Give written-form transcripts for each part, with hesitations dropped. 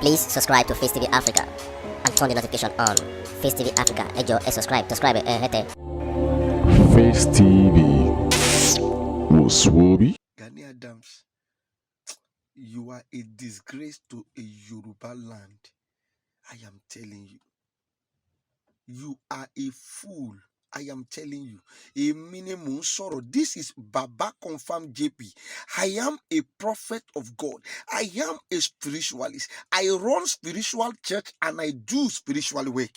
Please subscribe to Facetv Africa and turn the notification on. Facetv Africa, ẹ jọ̀ọ́, subscribe, hete. Face TV was Swoby. Gani Adams, you are a disgrace to a Yoruba land. I am telling you. You are a fool. I am telling you. A minimum sorrow. This is Baba Confirmed JP. I am a prophet of God. I am a spiritualist. I run spiritual church and I do spiritual work.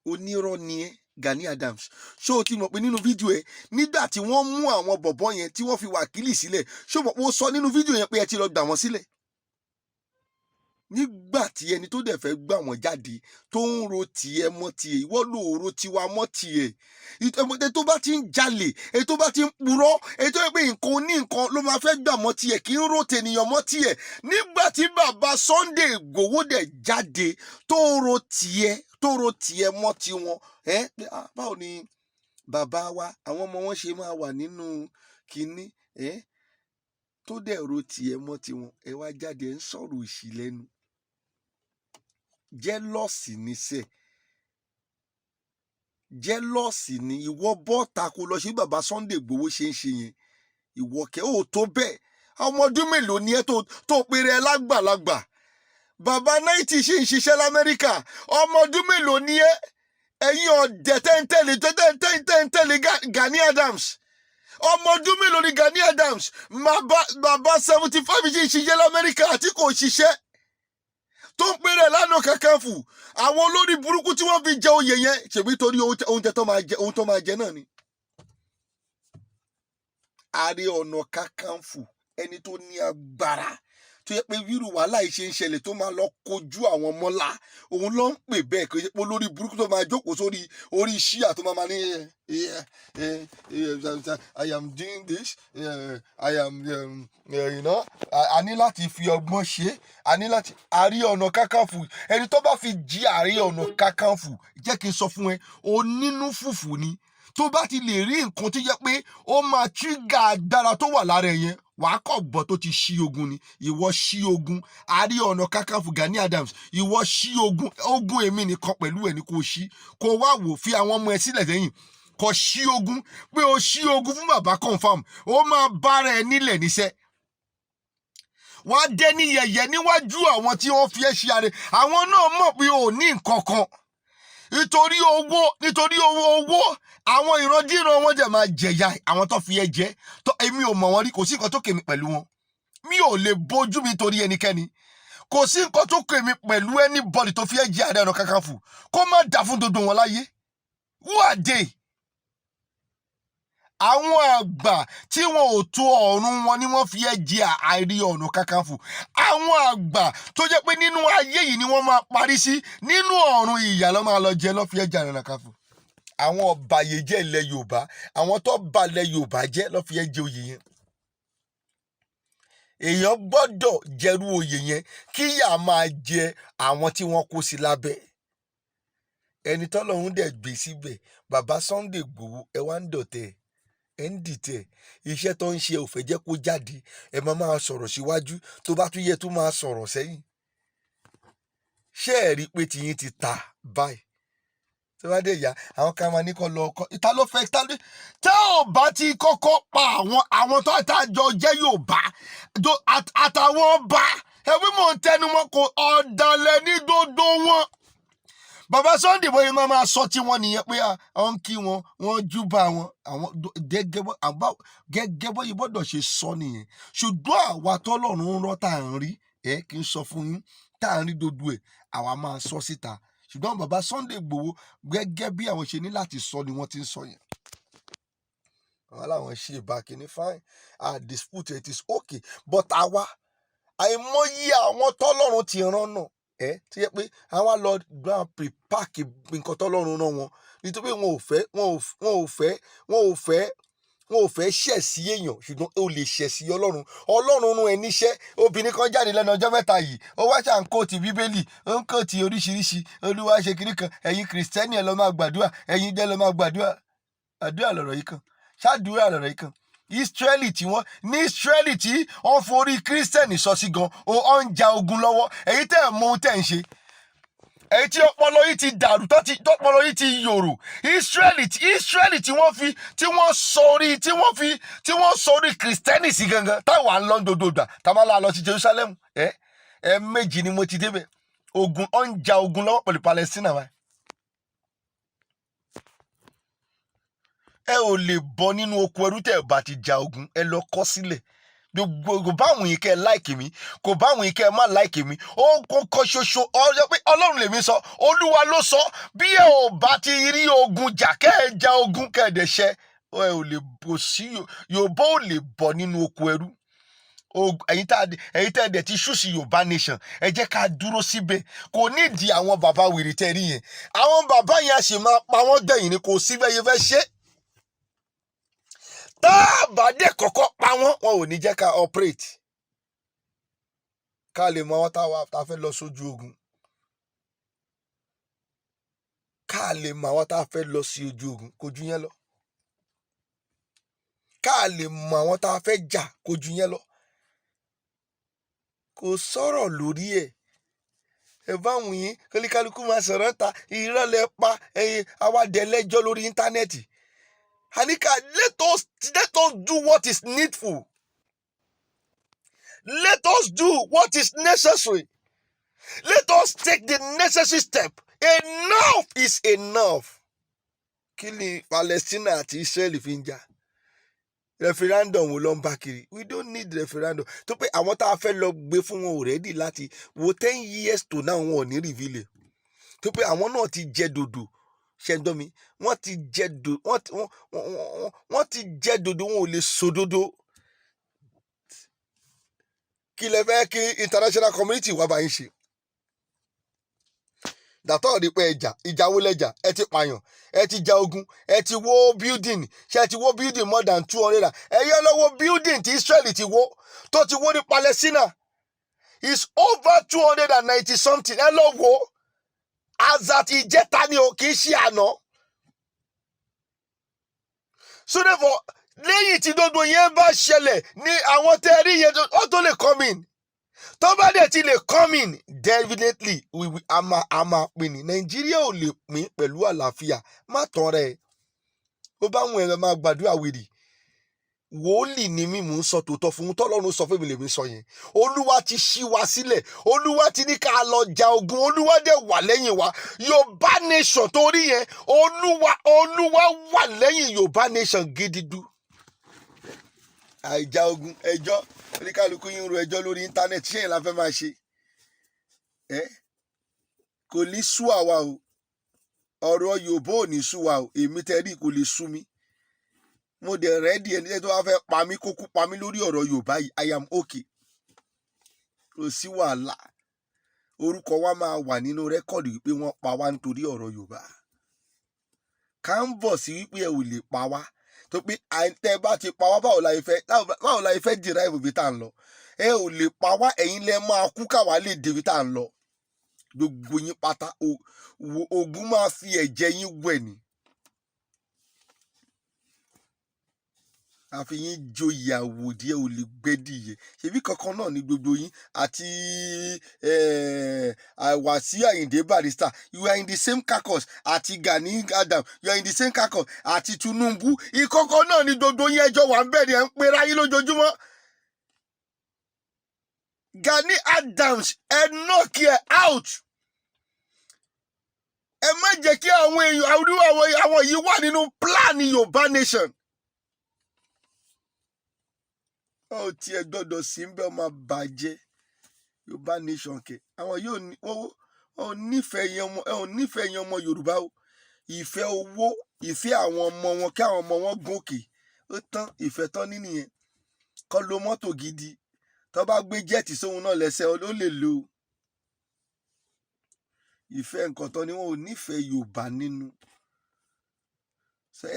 Onírọ́ ni ẹ́, Gani Adams. Ṣó o ti mọ̀ pé nínú fídíò ẹ nígbà tí wọ́n mú àwọn bọ̀bọ́ yẹn tí wọ́n fi wákìlì sílẹ̀, ṣó mọ̀ pé ó sọ nínú fídíò yẹn pé ẹ ti lọ gbà wọ́n sílẹ̀. Nígbà tí ẹni tó dẹ̀ fẹ́ gbà wọ́n jáde tó ń ro tiẹ̀ mọ́ tiẹ̀, ìwọ ló ro tiwa mọ́ tiẹ̀. Ètò tó bá ti ń jalè, ètò tó bá ti ń purọ́, ètò pé nǹkan oní nǹkan ló máa fẹ́ gbà mọ́ tiẹ̀, kì í ro tènìyàn mọ́ tiẹ̀. Nígbà tí bàbá Sunday Igboho dẹ̀ jáde tó ń ro tiẹ̀ mọ́ tiwọn, báwo ni bàbá wa àwọn ọmọ wọn ṣe máa wà nínú kinní, tó dẹ̀ ro tiẹ̀ mọ́ tiwọn, ẹ wá jáde ń sọ̀rọ̀ òṣì lẹ́nu. Jẹ́lọ́sì ni sẹ́, jẹ́lọ́sì ni ìwọ bọ́ta kó lọ sí bàbá Sunday Igboho ṣe ń ṣe yẹn. Ìwọ kẹ́ ò tó bẹ́ẹ̀. Ọmọ ọdún mélòó ni ẹ tó péré ẹ lágbàlagbà? Bàbá 90 ṣì ń ṣiṣẹ́ l'Amẹ́ríkà. Ọmọ ọdún mélòó ni ẹ? Ẹ̀yin ọ̀dẹ̀ tẹ́ntẹ́lẹ̀ Gani Adams. Ọmọ ọdún mélòó ni Gani Adams? Bàbá 75 ṣì ń ṣiṣẹ́ l'Amẹ́ríkà àti kò ṣiṣẹ́. Tó ń pèrè lánàá Kakanfò. Àwọn olórí burúkú tí wọ́n fi jẹ oyè yẹn ṣèbí torí oúnjẹ tó máa jẹ náà ni. Ààrẹ Ọ̀nà Kakanfò, ẹni tó ní agbára tó yẹ pé wíru wàhálà yìí ṣe ń ṣẹlẹ̀ tó máa lọ kojú àwọn mọ́lá, òun ló ń pè bẹ́ẹ̀ kò yẹ pé olórí burúkú tó máa jókòó sórí orí ṣíà tó máa ní I am doing this, I am a ní láti fi ọgbọ́n ṣe, a ní láti. Ààrẹ Ọ̀nà Kakanfò, ẹni tó bá fi jí Ààrẹ Ọ̀nà Kakanfò, jẹ́ kí n sọ fún ẹ, onínú fùfù ni. Tó bá ti lè rí nǹkan tó yẹ pé ó máa tírígà agbára tó wà lára ẹ yẹn, wàá kọ̀ gbọ́ tó ti ṣí ogun ni. Ìwọ ṣí ogun. Ààrẹ Ọ̀nà Kakanfò Gani Adams, ìwọ ṣí ogun èmi nìkan pẹ̀lú ẹ̀ ní kò ṣí. Kò wá wò fi àwọn ọmọ ẹ sílẹ̀ lẹ́yìn. Kò ṣí ogun pé o ṣí ogun fún bàbá confam. Ó máa bára ẹ nílẹ̀ níṣẹ́. Wàá dé ní yẹ̀yẹ́ níwájú àwọn tí wọ́n fi ẹ́ ṣe ààrẹ. Àwọn náà mọ̀ pé o ní nǹkan kan. Nítorí owó àwọn ìrandíran wọn jẹ máa jẹ̀yà àwọn tó fi ẹ jẹ. Èmi ò mọ̀ wọ́n rí, kò sí nǹkan tó kèmí pẹ̀lú wọn. Mi ò lè bójú mi torí ẹnikẹ́ni. Kò sí nǹkan tó kèmí pẹ̀lú anybody tó fi ẹ jẹ Ààrẹ Ọ̀nà Kakanfò. Kó má dà fún dodo wọn láyé. Who are they? Àwọn àgbà tí wọn ò tó ọ̀run wọn ni wọ́n fi ẹ jẹ Ààrẹ Ọ̀nà Kakanfò. Àwọn àgbà tó jẹ́ pé nínú ayé yìí ni wọ́n máa parí sí, nínú ọ̀run ìyà ló máa lọ jẹ ló fi ẹ jẹ Ààrẹ Ọ̀nà Kakanfò. Àwọn ọ̀bàyéjẹ́ ilẹ̀ Yorùbá, àwọn tó balẹ̀ Yorùbá jẹ́ ló fi ẹ jẹ oyè yẹn. Èèyàn gbọ́dọ̀ jẹrú oyè yẹn kí ìyà máa jẹ àwọn tí wọ́n kó sí lábẹ́. Ẹni tọ́lọ́run dẹ̀ gbé síbẹ̀, bàbá Sunday Igboho, ẹ wá ń dọ̀tẹ̀, ẹ ń dìtẹ̀. Iṣẹ́ tó ń ṣe ò fẹ́ jẹ́ kó jáde. Ẹ máa sọ̀rọ̀ síwájú, tó bá tún yẹ tó máa sọ̀rọ̀ sẹ́yìn. Ṣé ẹ rí pé tiyín ti ta báyìí? Tó bá dé ìyá, àwọn kan máa ní kó lọ ọkọ. Ìta ló fẹ́ tá ò bá ti kọ́kọ́ pa àwọn tó àtàjọ jẹ́ Yorùbá àtàwọn ọba. Ẹbí mò ń tẹnu mọ́ kó ọ̀dàlẹ̀ ní gbogbo wọn. Bàbá Sunday bóyá máa sọ tí wọ́n nìyẹn pé àwọn ń kí wọn, wọ́n júbà wọn, àwọn gẹ́gẹ́ bó yìí gbọ́dọ̀ ṣe sọ nìyẹn. Ṣùgbọ́n àwa tọ́lọ́run ń rọ́ tá à ń rí, kí n sọ fún yín, tá à ń rí dodo ẹ̀, àwa máa sọ síta. Ṣùgbọ́n bàbá Sunday Igboho gẹ́gẹ́ bí àwọn ṣe ní láti sọ ni wọ́n ti ń sọ yẹn. Àwọn làwọn ṣe ìbákiní fine, dispute it is okay, but àwa àìmọye àwọn tọ́lọ́run ti rán náà. Tí yẹ pé àwọn lọ gbà prepare nǹkan tọ́lọ́run rán wọn nítorí wọn ò fẹ́ ṣẹ̀ sí èèyàn, ṣùgbọ́n ó lè ṣẹ̀ sí Ọlọ́run. Ọlọ́run rán ẹ níṣẹ́. Obìnrin kan jáde lẹ́nu ọjọ́ mẹ́ta yìí, ó wá ṣà ń kóòtì Bíbélì, ó ń kóòtì oríṣiríṣi. Olúwa ṣe kiri kan, ẹ̀yin Kìrìsìtẹ́nì ẹ lọ máa gbàdúrà, ẹ̀yin jẹ́ lọ máa gbàdúrà. Àdúrà lọ̀rọ̀ yìí kan. Ṣáàdúrà lọ̀rọ̀ yìí kan. Israeli tí wọ́n ní Israeli tí wọ́n forí kírísítẹ́nì sọ sí gan ó ń ja ogun lọ́wọ́ èyí tẹ́ ẹ̀ mọ ohun tẹ́ ń ṣe èyí tí ọpọlọ yìí ti dàrú tọpọlọ yìí ti yòrò Israeli tí wọ́n sọrí kírísítẹ́nì sí gangan táwọn à ń lọ dòdòdà táwọn à lọ sí Jerusalem méjì ni mo ti débẹ̀ ogun ó ń ja ogun lọ́wọ́ pẹ̀lú Palestine wa. Ẹ ò lè bọ́ nínú oko ẹrú tẹ́ ẹ bá ti ja ogun ẹ lọ kọ sílẹ̀ kò bá àwọn yìí kẹ́ ẹ láìkì mi kò bá àwọn yìí kẹ́ ẹ má láìkì mi ó kọ́ ṣoṣo ọjọ́ pé Ọlọ́run lèmi sọ Olúwa ló sọ bí ẹ ò bá ti rí ogun jà kẹ́ ẹ ja ogun kẹ́ ẹ dẹ̀ ṣẹ́ ẹ ò lè bọ́ sí Yorùbá ò lè bọ́ nínú oko ẹrú ẹ̀yin tẹ́ ẹ dẹ̀ ti ṣú sí Yorùbá nation ẹ jẹ́ ká dúró síbẹ̀ kò nídìí àwọn bàbá wèrè tẹ́ rí yẹn àwọn bàbá yẹn a sì máa pa wọ́n gbẹ̀yìn ni kò síbẹ̀ yẹn fẹ́ ṣe tá a bá dé kọ́kọ́ pa wọ́n wọn ò ní jẹ́ ká operate ká lè mọ àwọn tá a fẹ́ lọ sójú ogun ká lè mọ àwọn tá a fẹ́ lọ sí ojú ogun kò ju yẹn lọ ká lè mọ àwọn tá a fẹ́ jà kò ju yẹn lọ kò sọ̀rọ̀ lórí ẹ̀ ẹ báwọn yín kálukú máa sọ̀rọ̀ ta ìrọ̀lẹ́ pa àwàdẹ́lẹ́jọ́ lórí íńtánẹ́ẹ̀tì. Anika, let us do what is needful. Let us do what is necessary. Let us take the necessary step. Enough is enough. Kí ni Palestine àti Israel fi ń jà? Referendum wo ló ń bá kiri? We don't need referendum. Tó pé àwọn tá a fẹ́ lọ gbé fún wọn already láti wo 10 years to now wọn ò ní reveal. Tó pé àwọn náà ti jẹ dòdò. Ṣẹ́ńdọ́mi wọ́n ti jẹ́ dodo wọn ò lè sòdodo kí lẹ fẹ́ kí international community wá bá yín ṣe dàtọ́ rí pé ìjà wo lẹ́jà ẹ ti pààyàn ẹ ti ja ogun ẹ ti wó building ṣe ti wó building more than 200 ẹ yẹ lọ́wọ́ building tí Israeli ti wó tó ti wó ní Palestine is over 290 something ẹ lọ wò azat ìjẹta ni o kì í ṣe àná. So therefore lẹ́yìn tí gbogbo yẹn bá ṣẹlẹ̀ ní àwọn tẹ́rí yẹn ó tó lè come in tó bá dẹ̀ ti lè come in definitely a máa pín ní Nàìjíríà ò lè pín pẹ̀lú àlàáfíà má tán rẹ̀ ó bá wọn ẹ̀rọ máa gbàdúrà wèrè wòlíì ni mí mò ń sọ tòótọ́ fún tọ́lọ́run sọ fún mi lèmi sọ yẹn Olúwa ti ṣí wa sílẹ̀ Olúwa ti ní ká lọ ja ogun Olúwa dẹ̀ wà lẹ́yìn wa Yorùbá nation torí yẹn Olúwa wà lẹ́yìn Yorùbá nation gididu àìjà ogun ẹjọ́ oníkálukú yín ro ẹjọ́ lórí íńtánẹ́ẹ̀tì ṣé yẹn la fẹ́ máa ṣe kò ní sú àwa o ọ̀rọ̀ Yorùbá ò ní sú wa o èmi tẹ́rí kò lè sú mi mo dẹ̀ rẹ́dí ẹni tó wá fẹ́ pa mí kókó pa mí lórí ọ̀rọ̀ Yorùbá yìí I am okay kò sí wàhálà orúkọ wa máa wà nínú rẹ́kọ̀dì wípé wọ́n pa wá nítorí ọ̀rọ̀ Yorùbá ká ń bọ̀ sí wípé ẹ ò lè pa wá tó pé tẹ́ bá ti pa wá báwo la fẹ́ derive ibi tá à ń lọ ẹ ò lè pa wá ẹ̀yin lẹ máa kú káwa lè débi tá à ń lọ gbogbo yín pátá ogun máa fi ẹ̀jẹ̀ yín wẹ̀ ni. àfi yín joyè àwòdì ẹ ò lè gbẹ́dìyẹ ṣebí kankan náà ní gbogbo yín àti Wàsíù Àyìndé Barrister you are in the same carcass àti Gani Adam you are in the same carcass àti Tinubu ìkọ̀kọ̀ náà ní gbogbo yín ẹjọ́ wà ń bẹ̀rẹ̀ ẹ̀ ń pera yín lójoojúmọ́ Gani Adams ẹ knock ẹ out ẹ má jẹ́ kí àwọn èèyàn àwọn yìí wà nínú plan Yorùbá nation. Ó ti ẹ gbọ́dọ̀ sí ń bẹ ọmọ bàjẹ́ Yorùbá nation kẹ àwọn yóò nífẹ̀ẹ́ yẹn ọmọ Yorùbá o ìfẹ́ owó ìfẹ́ àwọn ọmọ wọn kí àwọn ọmọ wọn gòkè ó tán ìfẹ́ tán nínú yẹn kọ́ lo mọ́tò gidi tó bá gbé jẹ́ẹ̀tì sóhun náà lẹ́sẹ̀ ó lè lo ìfẹ́ nǹkan tán ni wọn ò nífẹ̀ẹ́ Yorùbá nínú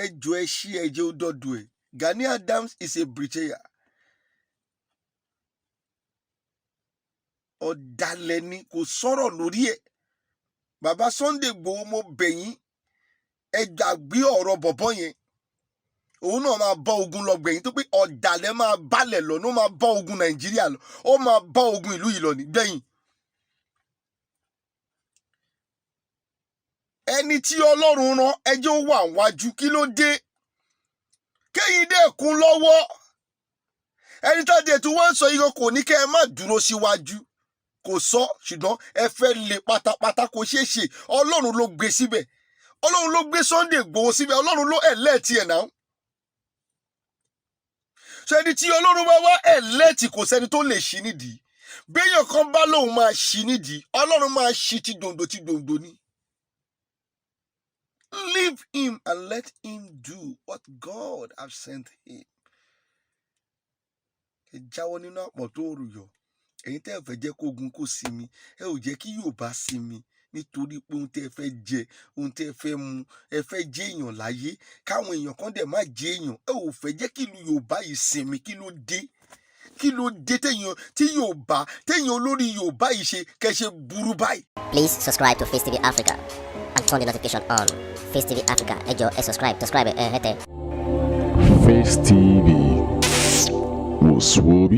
ẹjọ́ ẹ ṣí ẹjẹ́ ó dọ́dọ̀ ẹ̀ Gani Adams is a betrayer. Ọ̀dàlẹ̀ ni kò sọ̀rọ̀ lórí ẹ̀ bàbá Sunday Igboho mo bẹ̀ yín ẹ gbàgbé ọ̀rọ̀ bọ̀bọ́ yẹn òun náà máa bá ogun lọ gbẹ̀yìn tó pé ọ̀dàlẹ̀ máa bálẹ̀ lọ ló máa bá ogun Nàìjíríà lọ ó máa bá ogun ìlú yìí lọ nígbẹ̀yìn. ẹni tí Ọlọ́run rán ẹjọ́ wà wájú kí ló dé kéyìn dé kún lọ́wọ́ ẹni tá a dé tí wọ́n ń sọ yìí kò ní kẹ́ ẹ má dúró síwájú kò sọ ṣùgbọ́n ẹ fẹ́ lè pátápátá kò ṣeé ṣe Ọlọ́run ló gbé síbẹ̀ Ọlọ́run ló gbé Sunday Igboho síbẹ̀ Ọlọ́run ló ẹlẹ́ẹ̀tì ẹ̀ náà ṣe ẹni tí Ọlọ́run bá wá ẹlẹ́ẹ̀tì kò sẹ́ni tó lè ṣí nídìí béèyàn kan bá lóun máa ṣí nídìí Ọlọ́run máa ṣí ti dòǹdò ni. Leave him and let him do what God has sent him. Ẹ jáwọ́ nínú àpọ̀ tó rù yọ. Ẹ̀yin tẹ́ ẹ fẹ́ jẹ́ kógun kó sinmi. Ẹ ò jẹ́ kí Yorùbá sinmi nítorí pé ohun tẹ́ ẹ fẹ́ jẹ, ohun tẹ́ ẹ fẹ́ mu, ẹ fẹ́ jẹ́ èèyàn láyé. Káwọn èèyàn kan dẹ̀ má jẹ́ èèyàn. Ẹ ò fẹ́ jẹ́ kí ìlú Yorùbá yìí sinmi. Kí ló dé? Kí ló dé téèyàn olórí Yorùbá yìí ṣe kẹ́ ṣe burú báyìí? Please subscribe to Facetv Africa and turn the notification on. Facetv Africa, ẹ jọ̀ọ́ ẹ subscribe hete. Face TV was Swoby.